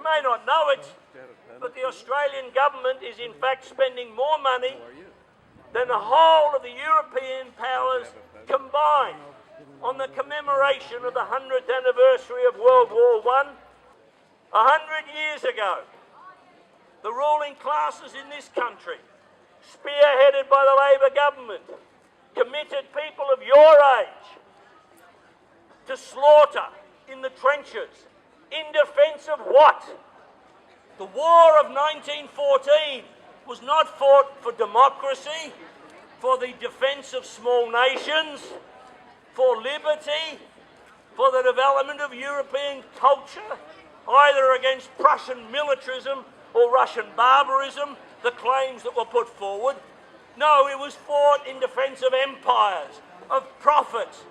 may not know it, but the Australian government is in fact spending more money than the whole of the European powers combined on the commemoration of the 100th anniversary of World War I. 100 years ago, the ruling classes in this country, spearheaded by the Labor government, committed people of your age to slaughter in the trenches in defence of what? The War of 1914 was not fought for democracy, for the defence of small nations, for liberty, for the development of European culture, either against Prussian militarism or Russian barbarism, the claims that were put forward. No, it was fought in defence of empires, of profits,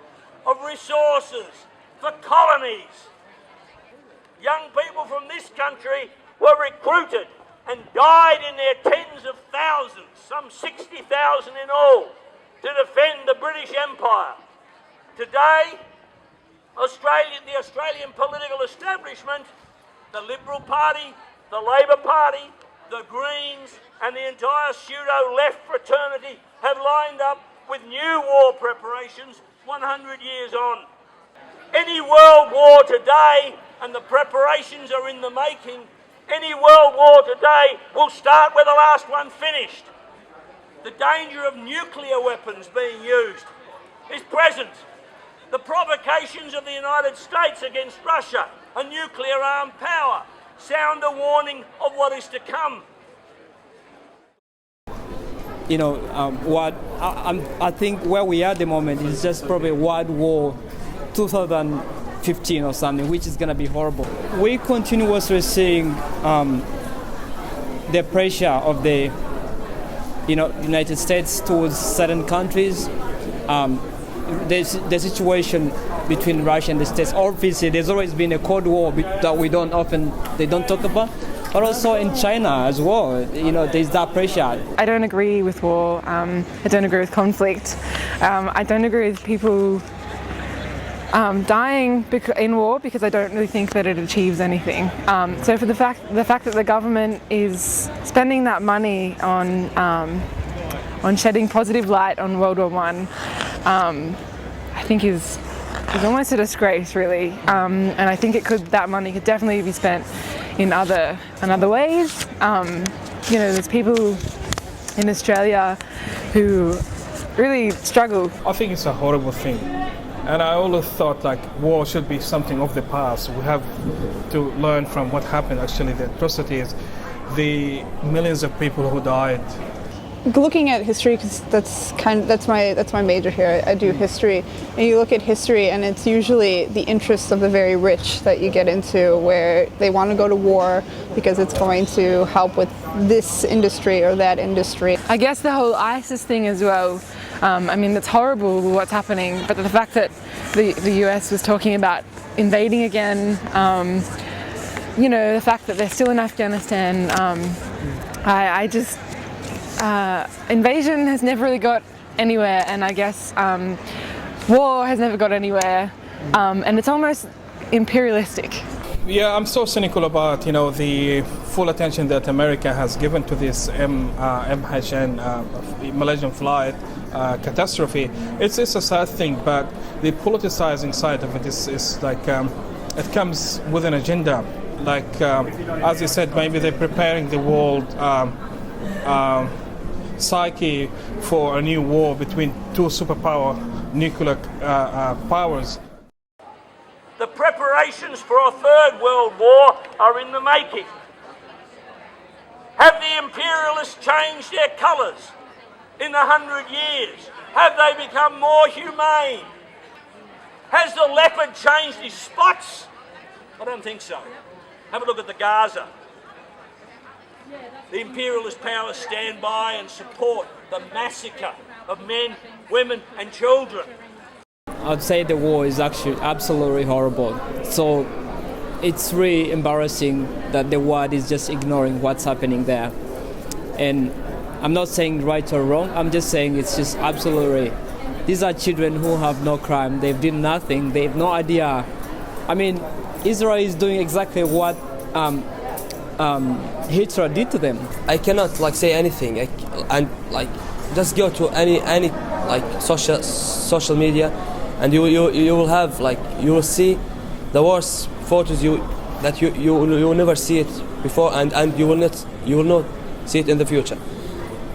of resources, for colonies. Young people from this country were recruited and died in their tens of thousands, some 60,000 in all, to defend the British Empire. Today, the Australian political establishment, the Liberal Party, the Labor Party, the Greens and the entire pseudo-left fraternity have lined up with new war preparations 100 years on. Any world war today, and the preparations are in the making, any world war today will start where the last one finished. The danger of nuclear weapons being used is present. The provocations of the United States against Russia, a nuclear-armed power, sound a warning of what is to come. I think where we are at the moment is just probably World War 2015 or something, which is going to be horrible. We continuously seeing the pressure of the United States towards certain countries. There's the situation between Russia and the States. Obviously, there's always been a Cold War that they don't talk about. But also in China as well, there's that pressure. I don't agree with war. I don't agree with conflict. I don't agree with people dying in war because I don't really think that it achieves anything. So for the fact that the government is spending that money on shedding positive light on World War I think is almost a disgrace, really. And I think that money could definitely be spent in other ways. There's people in Australia who really struggle. I think it's a horrible thing. And I always thought war should be something of the past. We have to learn from what happened, actually, the atrocities, the millions of people who died. Looking at history, because that's my major here. I do history, and you look at history, and it's usually the interests of the very rich that you get into, where they want to go to war because it's going to help with this industry or that industry. I guess the whole ISIS thing as well. It's horrible what's happening, but the fact that the US was talking about invading again, the fact that they're still in Afghanistan, invasion has never really got anywhere, and I guess war has never got anywhere, and it's almost imperialistic. Yeah, I'm so cynical about the full attention that America has given to this MHN Malaysian flight catastrophe. It's a sad thing, but the politicizing side of it is it comes with an agenda. As you said, maybe they're preparing the world psyche for a new war between two superpower nuclear powers. The preparations for a third world war are in the making. Have the imperialists changed their colours in the 100 years? Have they become more humane? Has the leopard changed his spots? I don't think so. Have a look at the Gaza. The imperialist powers stand by and support the massacre of men, women and children. I'd say the war is actually absolutely horrible. So it's really embarrassing that the world is just ignoring what's happening there. And I'm not saying right or wrong, I'm just saying it's just absolutely, these are children who have no crime, they've done nothing, they have no idea. Israel is doing exactly what Hitler did to them. I cannot like say anything, and like just go to any like social media, and you will have like you will see the worst photos you will never see it before, and you will not see it in the future.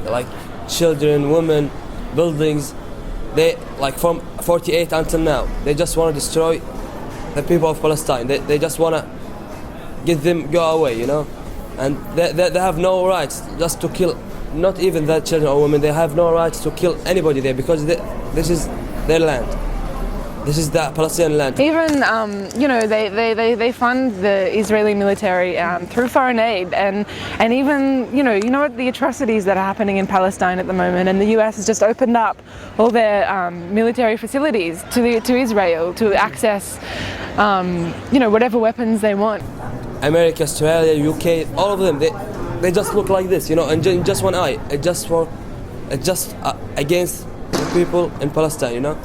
Like children, women, buildings, they like from 48 until now, they just want to destroy the people of Palestine. They just want to get them go away, you know, and they have no rights just to kill, not even the children or women. They have no rights to kill anybody there because this is their land. This is the Palestinian land. Even, they fund the Israeli military through foreign aid, and even, you know what the atrocities that are happening in Palestine at the moment, and the US has just opened up all their military facilities to Israel to access, whatever weapons they want. America, Australia, UK, all of them, they just look like this, you know, and just one eye. It just against the people in Palestine, you know.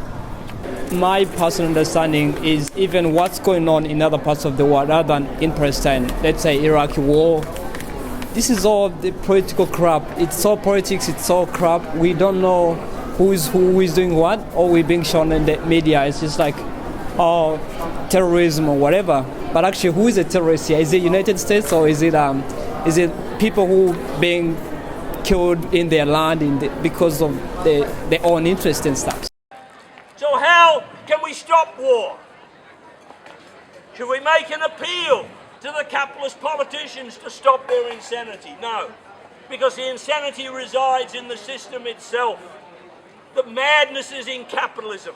My personal understanding is even what's going on in other parts of the world rather than in Palestine, let's say Iraqi war, this is all the political crap. It's all politics, it's all crap. We don't know who is doing what, or we're being shown in the media. It's just like, oh, terrorism or whatever. But actually, who is a terrorist here? Is it United States, or is it people who being killed in their land because of their own interest and stuff? So how can we stop war? Should we make an appeal to the capitalist politicians to stop their insanity? No, because the insanity resides in the system itself. The madness is in capitalism.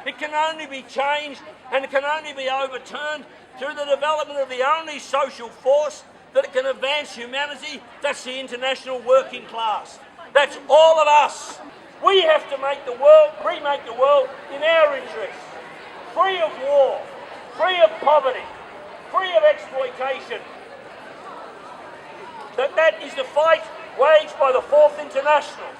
It can only be changed, and it can only be overturned through the development of the only social force that can advance humanity. That's the international working class. That's all of us. We have to remake the world in our interests, free of war, free of poverty, free of exploitation. That is the fight waged by the Fourth International,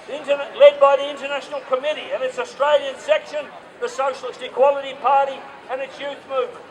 led by the International Committee and its Australian section, the Socialist Equality Party, and its youth movement.